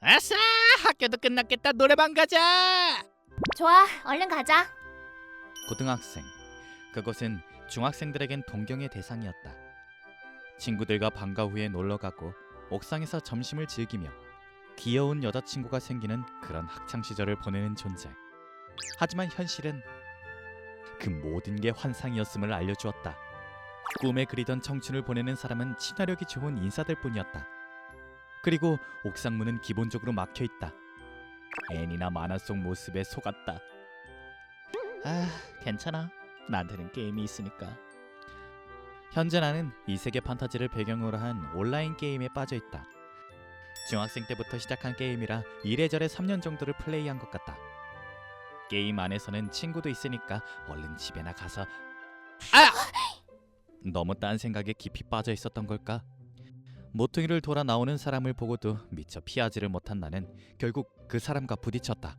아싸! 학교도 끝났겠다. 노래방 가자. 좋아, 얼른 가자. 고등학생. 그곳은 중학생들에겐 동경의 대상이었다. 친구들과 방과 후에 놀러가고 옥상에서 점심을 즐기며 귀여운 여자친구가 생기는 그런 학창시절을 보내는 존재. 하지만 현실은 그 모든 게 환상이었음을 알려주었다. 꿈에 그리던 청춘을 보내는 사람은 친화력이 좋은 인사들 뿐이었다. 그리고 옥상문은 기본적으로 막혀있다. 애니나 만화 속 모습에 속았다. 아, 괜찮아. 나한테는 게임이 있으니까. 현재 나는 이세계 판타지를 배경으로 한 온라인 게임에 빠져있다. 중학생 때부터 시작한 게임이라 이래저래 3년 정도를 플레이한 것 같다. 게임 안에서는 친구도 있으니까 얼른 집에나 가서 너무 딴 생각에 깊이 빠져 있었던 걸까? 모퉁이를 돌아 나오는 사람을 보고도 미처 피하지를 못한 나는 결국 그 사람과 부딪혔다.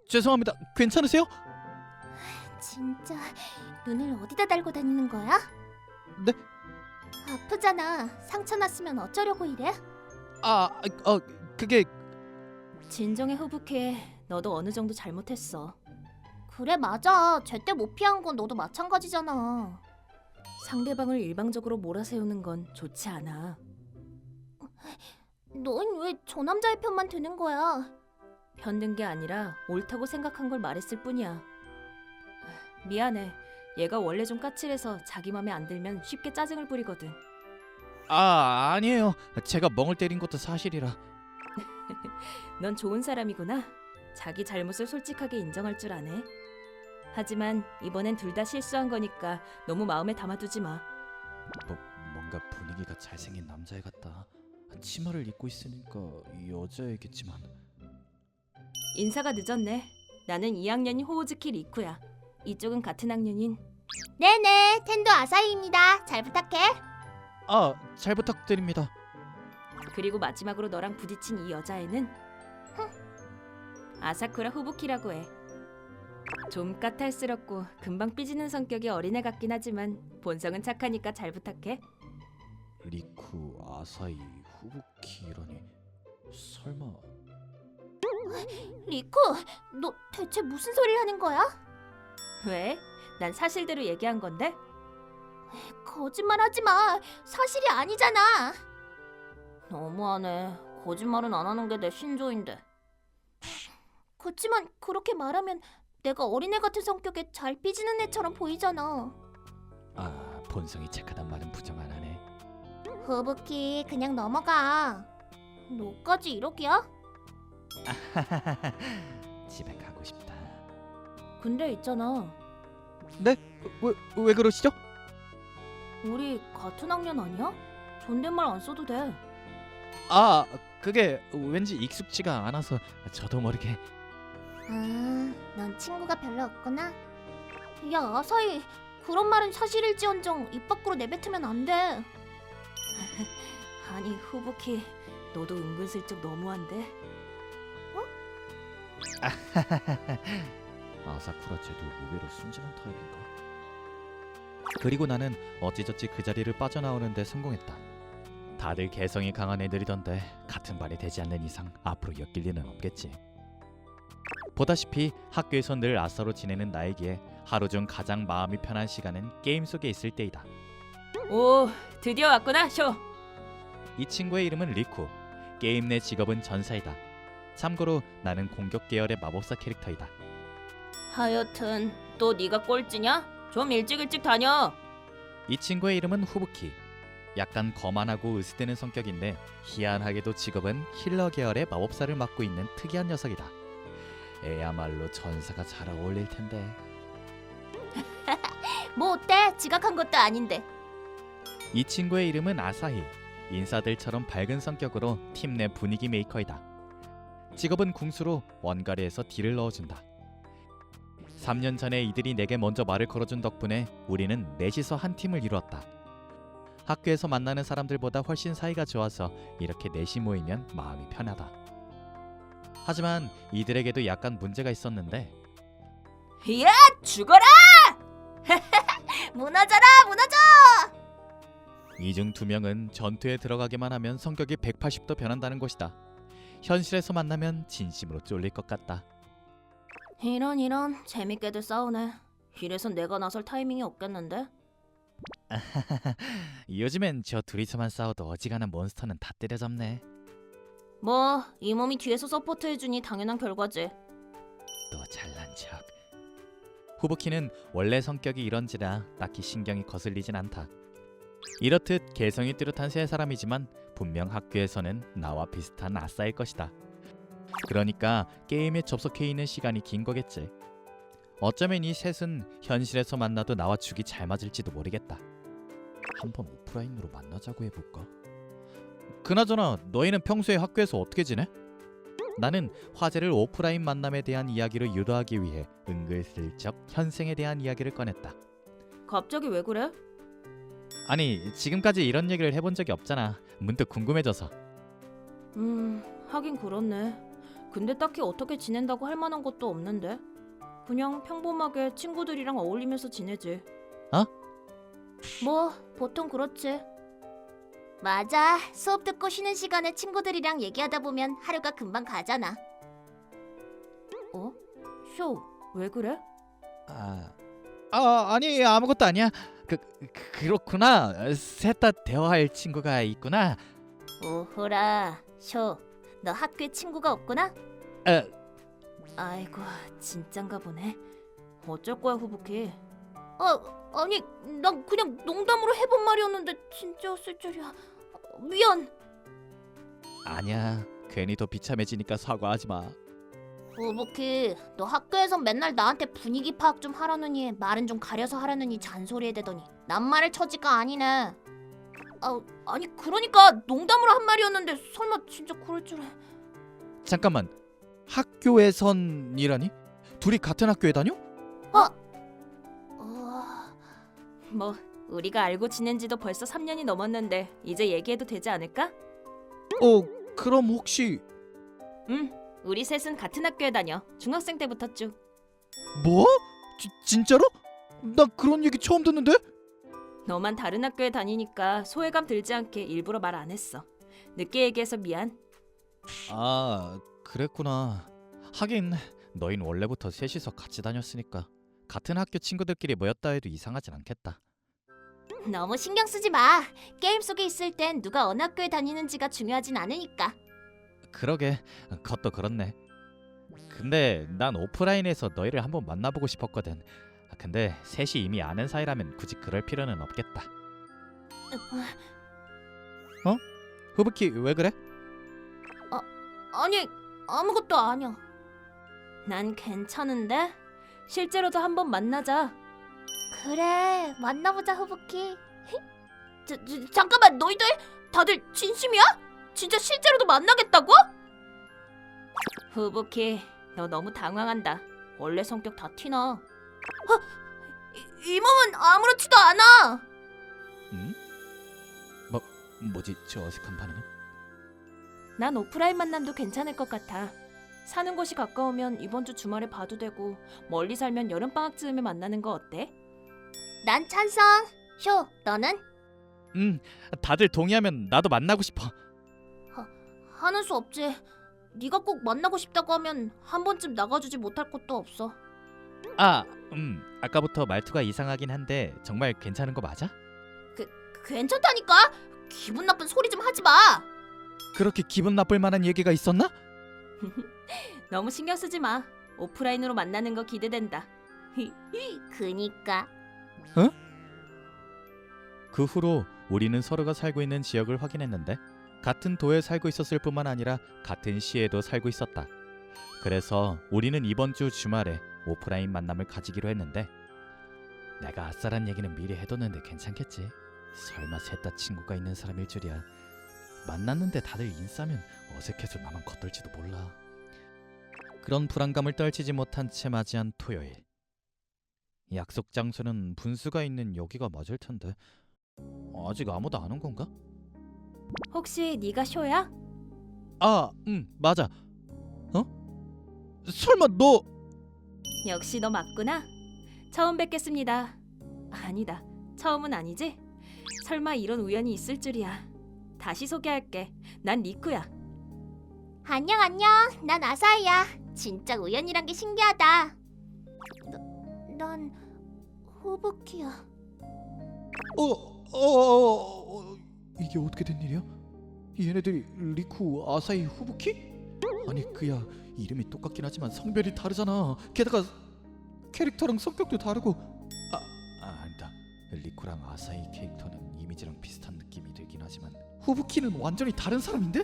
죄송합니다. 괜찮으세요? 진짜 눈을 어디다 달고 다니는 거야? 네? 아프잖아. 상처 났으면 어쩌려고 이래? 그게 진정해 후부키. 너도 어느 정도 잘못했어. 그래, 맞아. 제때 못 피한 건 너도 마찬가지잖아. 상대방을 일방적으로 몰아세우는 건 좋지 않아. 넌 왜 저 남자의 편만 드는 거야? 편든 게 아니라 옳다고 생각한 걸 말했을 뿐이야. 미안해. 얘가 원래 좀 까칠해서 자기 맘에 안 들면 쉽게 짜증을 부리거든. 아니에요. 제가 멍을 때린 것도 사실이라. 넌 좋은 사람이구나. 자기 잘못을 솔직하게 인정할 줄 아네. 하지만 이번엔 둘 다 실수한 거니까 너무 마음에 담아두지 마. 뭔가 분위기가 잘생긴 남자애 같다. 치마를 입고 있으니까 여자애겠지만. 인사가 늦었네. 나는 2학년인 호우즈키 리쿠야. 이쪽은 같은 학년인. 네네, 텐도 아사히입니다. 잘 부탁해. 잘 부탁드립니다. 그리고 마지막으로 너랑 부딪힌 이 여자애는 아사쿠라 후부키라고 해. 좀 까탈스럽고 금방 삐지는 성격의 어린애 같긴 하지만 본성은 착하니까 잘 부탁해. 리쿠, 아사히, 후부키라니. 설마. 리쿠, 너 대체 무슨 소리를 하는 거야? 왜? 난 사실대로 얘기한 건데? 거짓말하지 마. 사실이 아니잖아. 너무하네. 거짓말은 안 하는 게 내 신조인데. 그렇지만 그렇게 말하면 내가 어린애 같은 성격에 잘 삐지는 애처럼 보이잖아. 본성이 착하단 말은 부정 안 하네. 후부키, 그냥 넘어가. 너까지 이러기야? 집에 가고 싶다. 근데 있잖아. 네? 왜 그러시죠? 우리 같은 학년 아니야? 존댓말 안 써도 돼. 그게 왠지 익숙지가 않아서 저도 모르게. 넌 친구가 별로 없구나. 야, 아사히, 그런 말은 사실일지언정 입 밖으로 내뱉으면 안 돼. 아니 후부키, 너도 은근슬쩍 너무한데? 아사쿠라 쟤도 의외로 순진한 타입인가? 그리고 나는 어찌저찌 그 자리를 빠져나오는데 성공했다. 다들 개성이 강한 애들이던데 같은 반이 되지 않는 이상 앞으로 엮일 리는 없겠지. 보다시피 학교에서 늘 아싸로 지내는 나에게 하루 중 가장 마음이 편한 시간은 게임 속에 있을 때이다. 오, 드디어 왔구나 쇼. 이 친구의 이름은 리쿠. 게임 내 직업은 전사이다. 참고로 나는 공격 계열의 마법사 캐릭터이다. 하여튼 또 네가 꼴찌냐? 좀 일찍 다녀. 이 친구의 이름은 후부키. 약간 거만하고 으스대는 성격인데 희한하게도 직업은 힐러 계열의 마법사를 맡고 있는 특이한 녀석이다. 애야말로 전사가 잘 어울릴 텐데. 뭐 어때? 지각한 것도 아닌데. 이 친구의 이름은 아사히. 인사들처럼 밝은 성격으로 팀 내 분위기 메이커이다. 직업은 궁수로 원가리에서 딜을 넣어준다. 3년 전에 이들이 내게 먼저 말을 걸어준 덕분에 우리는 넷이서 한 팀을 이루었다. 학교에서 만나는 사람들보다 훨씬 사이가 좋아서 이렇게 넷이 모이면 마음이 편하다. 하지만 이들에게도 약간 문제가 있었는데. 야, 죽어라! 무너져라, 무너져! 이 중 2명은 전투에 들어가기만 하면 성격이 180도 변한다는 것이다. 현실에서 만나면 진심으로 쫄릴 것 같다. 이런 재밌게들 싸우네. 이래선 내가 나설 타이밍이 없겠는데? 요즘엔 저 둘이서만 싸워도 어지간한 몬스터는 다 때려잡네. 뭐 이 몸이 뒤에서 서포트해주니 당연한 결과지. 또 잘난 척. 후부키는 원래 성격이 이런지라 딱히 신경이 거슬리진 않다. 이렇듯 개성이 뚜렷한 세 사람이지만 분명 학교에서는 나와 비슷한 아싸일 것이다. 그러니까 게임에 접속해 있는 시간이 긴 거겠지. 어쩌면 이 셋은 현실에서 만나도 나와 죽이 잘 맞을지도 모르겠다. 한번 오프라인으로 만나자고 해볼까? 그나저나 너희는 평소에 학교에서 어떻게 지내? 나는 화제를 오프라인 만남에 대한 이야기로 유도하기 위해 은근슬쩍 현생에 대한 이야기를 꺼냈다. 갑자기 왜 그래? 아니 지금까지 이런 얘기를 해본 적이 없잖아. 문득 궁금해져서. 하긴 그렇네. 근데 딱히 어떻게 지낸다고 할 만한 것도 없는데. 그냥 평범하게 친구들이랑 어울리면서 지내지. 뭐 보통 그렇지. 맞아. 수업 듣고 쉬는 시간에 친구들이랑 얘기하다 보면 하루가 금방 가잖아. 어? 쇼, 왜 그래? 아니 아무것도 아니야. 그렇구나. 셋 다 대화할 친구가 있구나. 오호라. 쇼, 너 학교에 친구가 없구나? 아이고, 진짠가 보네. 어쩔 거야, 후부키? 아니 난 그냥 농담으로 해본 말이었는데 진짜였을 줄이야. 미안. 아니야. 괜히 더 비참해지니까 사과하지 마. 오부키, 너 학교에선 맨날 나한테 분위기 파악 좀 하라느니 말은 좀 가려서 하라느니 잔소리해대더니 낱말을 처지가 아니네. 아니 그러니까 농담으로 한 말이었는데 설마 진짜 그럴 줄은. 잠깐만. 학교에선이라니? 둘이 같은 학교에 다녀? 뭐, 우리가 알고 지낸 지도 벌써 3년이 넘었는데 이제 얘기해도 되지 않을까? 그럼 혹시 우리 셋은 같은 학교에 다녀. 중학생 때부터 쭉. 뭐? 진짜로? 나 그런 얘기 처음 듣는데? 너만 다른 학교에 다니니까 소외감 들지 않게 일부러 말 안 했어. 늦게 얘기해서 미안. 아, 그랬구나. 하긴 너흰 원래부터 셋이서 같이 다녔으니까 같은 학교 친구들끼리 모였다 해도 이상하진 않겠다. 너무 신경 쓰지 마. 게임 속에 있을 땐 누가 어느 학교에 다니는지가 중요하진 않으니까. 그러게, 그것도 그렇네. 근데 난 오프라인에서 너희를 한번 만나보고 싶었거든. 근데 셋이 이미 아는 사이라면 굳이 그럴 필요는 없겠다. 후부키 왜 그래? 아니 아무것도 아니야. 난 괜찮은데? 실제로도 한번 만나자. 그래, 만나보자 후부키. 잠깐만, 너희들 다들 진심이야? 진짜 실제로도 만나겠다고? 후부키, 너 너무 당황한다. 원래 성격 다 티나. 이 몸은 아무렇지도 않아. 응? 뭐지 저 어색한 반응은? 난 오프라인 만남도 괜찮을 것 같아. 사는 곳이 가까우면 이번 주 주말에 봐도 되고 멀리 살면 여름방학쯤에 만나는 거 어때? 난 찬성. 쇼, 너는? 다들 동의하면 나도 만나고 싶어. 하는 수 없지. 네가 꼭 만나고 싶다고 하면 한 번쯤 나가주지 못할 것도 없어. 아까부터 말투가 이상하긴 한데 정말 괜찮은 거 맞아? 괜찮다니까. 기분 나쁜 소리 좀 하지 마. 그렇게 기분 나쁠 만한 얘기가 있었나? 너무 신경 쓰지 마. 오프라인으로 만나는 거 기대된다. 그니까. 그 후로 우리는 서로가 살고 있는 지역을 확인했는데 같은 도에 살고 있었을 뿐만 아니라 같은 시에도 살고 있었다. 그래서 우리는 이번 주 주말에 오프라인 만남을 가지기로 했는데 내가 아싸란 얘기는 미리 해뒀는데 괜찮겠지? 설마 셋 다 친구가 있는 사람일 줄이야. 만났는데 다들 인싸면 어색해서 나만 겉돌지도 몰라. 그런 불안감을 떨치지 못한 채 맞이한 토요일. 약속 장소는 분수가 있는 여기가 맞을 텐데 아직 아무도 안 온 건가? 혹시 네가 쇼야? 맞아. 설마 너... 역시 너 맞구나. 처음 뵙겠습니다. 아니다. 처음은 아니지? 설마 이런 우연이 있을 줄이야. 다시 소개할게. 난 리쿠야. 안녕 안녕. 난 아사히야. 진짜 우연이란 게 신기하다. 난 후부키야. 이게 어떻게 된 일이야? 얘네들이 리쿠, 아사히, 후부키? 아니 그야 이름이 똑같긴 하지만 성별이 다르잖아. 게다가 캐릭터랑 성격도 다르고. 아니다. 리쿠랑 아사히 캐릭터는 이미지랑 비슷한 느낌이 들긴 하지만 후부키는 완전히 다른 사람인데?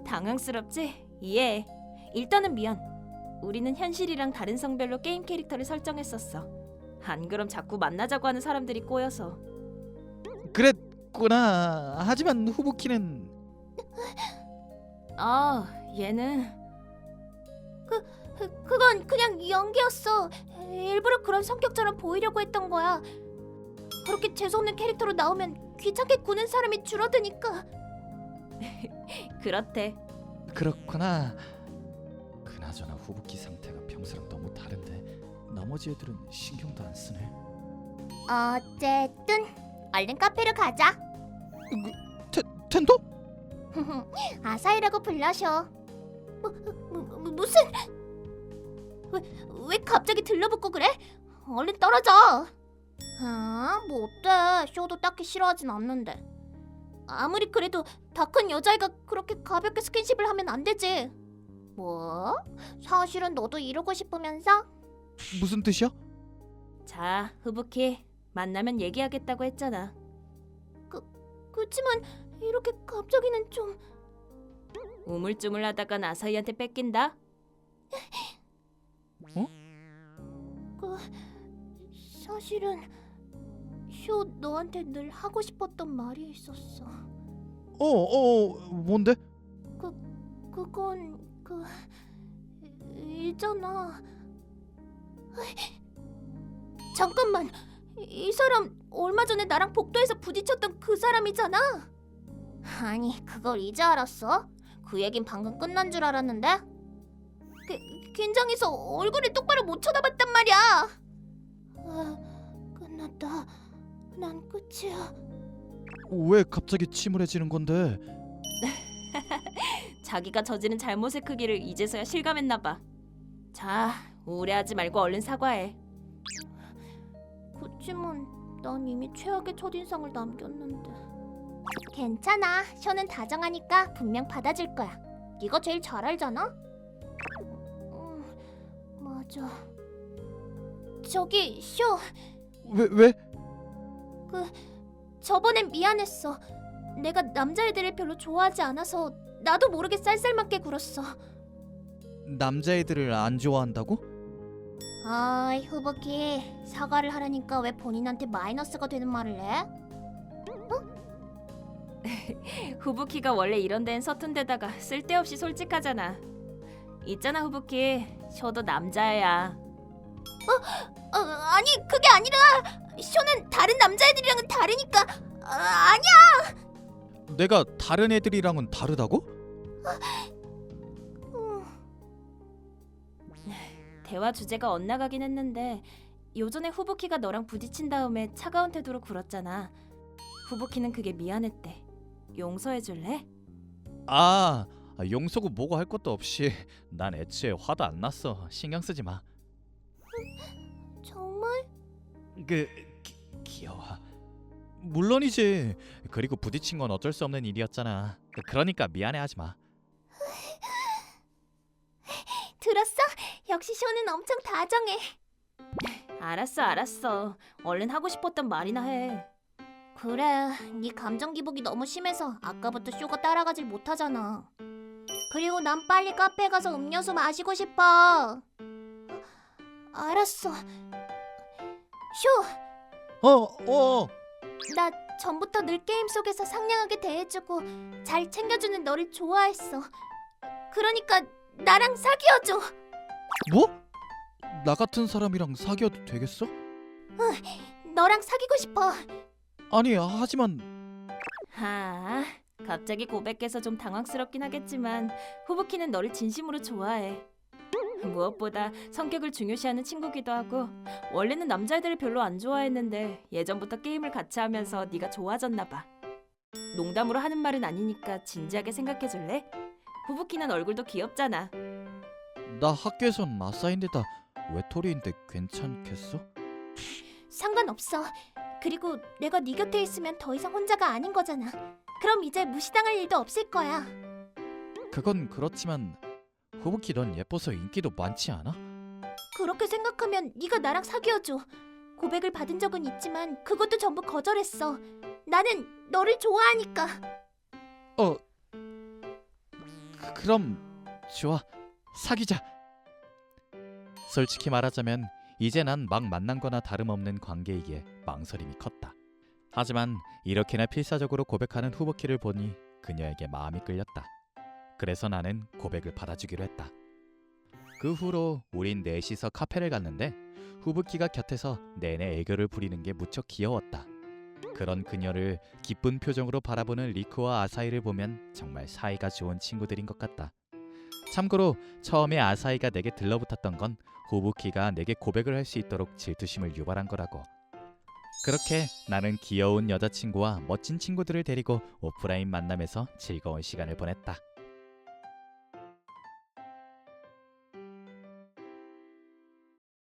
당황스럽지? 이해해. 일단은 미안. 우리는 현실이랑 다른 성별로 게임 캐릭터를 설정했었어. 안 그럼 자꾸 만나자고 하는 사람들이 꼬여서. 그랬구나. 하지만 후부키는 얘는 그건 그냥 연기였어. 일부러 그런 성격처럼 보이려고 했던 거야. 그렇게 재수없는 캐릭터로 나오면 귀찮게 구는 사람이 줄어드니까. 그렇대. 그렇구나. 그나저나 후부키 상태가 평소랑 너무 다른데 나머지 애들은 신경도 안 쓰네. 어쨌든 얼른 카페로 가자. 텐도? 아사히라고 불러셔. 무슨? 왜 갑자기 들러붙고 그래? 얼른 떨어져. 뭐 어때? 쇼도 딱히 싫어하진 않는데. 아무리 그래도 다 큰 여자애가 그렇게 가볍게 스킨십을 하면 안 되지. 뭐? 사실은 너도 이러고 싶으면서? 무슨 뜻이야? 자, 후부키. 만나면 얘기하겠다고 했잖아. 그치만 이렇게 갑자기는 좀... 우물쭈물하다간 아사히한테 뺏긴다. 사실은 쇼 너한테 늘 하고 싶었던 말이 있었어. 뭔데? 그건 있잖아. 잠깐만, 이 사람 얼마 전에 나랑 복도에서 부딪혔던 그 사람이잖아. 아니, 그걸 이제 알았어? 그 얘긴 방금 끝난 줄 알았는데. 긴장해서 얼굴을 똑바로 못 쳐다봤단 말이야. 끝났다. 난 끝이야. 왜 갑자기 침울해지는 건데? 자기가 저지른 잘못의 크기를 이제서야 실감했나 봐. 자, 우울해하지 말고 얼른 사과해. 그치만 난 이미 최악의 첫인상을 남겼는데. 괜찮아. 쇼는 다정하니까 분명 받아줄 거야. 네가 제일 잘 알잖아? 맞아. 저기 쇼, 왜? 저번엔 미안했어. 내가 남자애들을 별로 좋아하지 않아서 나도 모르게 쌀쌀맞게 굴었어. 남자애들을 안 좋아한다고? 아이, 후부키, 사과를 하라니까 왜 본인한테 마이너스가 되는 말을 해? 후부키가 원래 이런 데는 서툰 데다가 쓸데없이 솔직하잖아. 있잖아 후부키, 쇼도 남자야. 아니, 그게 아니라 쇼는 다른 남자애들이랑은 다르니까. 아니야. 내가 다른 애들이랑은 다르다고? 대화 주제가 엇나가긴 했는데 요전에 후부키가 너랑 부딪힌 다음에 차가운 태도로 굴었잖아. 후부키는 그게 미안했대. 용서해줄래? 용서고 뭐고 할 것도 없이 난 애초에 화도 안 났어. 신경 쓰지 마. 정말? 귀여워. 물론이지. 그리고 부딪힌 건 어쩔 수 없는 일이었잖아. 그러니까 미안해하지 마. 들었어? 역시 쇼는 엄청 다정해. 알았어. 얼른 하고 싶었던 말이나 해. 그래, 네 감정 기복이 너무 심해서 아까부터 쇼가 따라가질 못하잖아. 그리고 난 빨리 카페에 가서 음료수 마시고 싶어. 알았어. 쇼, 나 전부터 늘 게임 속에서 상냥하게 대해주고 잘 챙겨주는 너를 좋아했어. 그러니까 나랑 사귀어줘. 뭐? 나 같은 사람이랑 사귀어도 되겠어? 너랑 사귀고 싶어. 아니 하지만 갑자기 고백해서 좀 당황스럽긴 하겠지만 후부키는 너를 진심으로 좋아해. 무엇보다 성격을 중요시하는 친구기도 하고 원래는 남자애들을 별로 안 좋아했는데 예전부터 게임을 같이 하면서 네가 좋아졌나 봐. 농담으로 하는 말은 아니니까 진지하게 생각해 줄래? 후부키는 얼굴도 귀엽잖아. 나 학교에선 아싸인데다 외톨이인데 괜찮겠어? 상관없어. 그리고 내가 네 곁에 있으면 더 이상 혼자가 아닌 거잖아. 그럼 이제 무시당할 일도 없을 거야. 그건 그렇지만 후부키 넌 예뻐서 인기도 많지 않아? 그렇게 생각하면 네가 나랑 사귀어줘. 고백을 받은 적은 있지만 그것도 전부 거절했어. 나는 너를 좋아하니까. 그럼 좋아, 사귀자. 솔직히 말하자면 이제 난 막 만난 거나 다름없는 관계이기에 망설임이 컸다. 하지만 이렇게나 필사적으로 고백하는 후부키를 보니 그녀에게 마음이 끌렸다. 그래서 나는 고백을 받아주기로 했다. 그 후로 우린 넷이서 카페를 갔는데 후부키가 곁에서 내내 애교를 부리는 게 무척 귀여웠다. 그런 그녀를 기쁜 표정으로 바라보는 리쿠와 아사히를 보면 정말 사이가 좋은 친구들인 것 같다. 참고로 처음에 아사히가 내게 들러붙었던 건 후부키가 내게 고백을 할 수 있도록 질투심을 유발한 거라고. 그렇게 나는 귀여운 여자친구와 멋진 친구들을 데리고 오프라인 만남에서 즐거운 시간을 보냈다.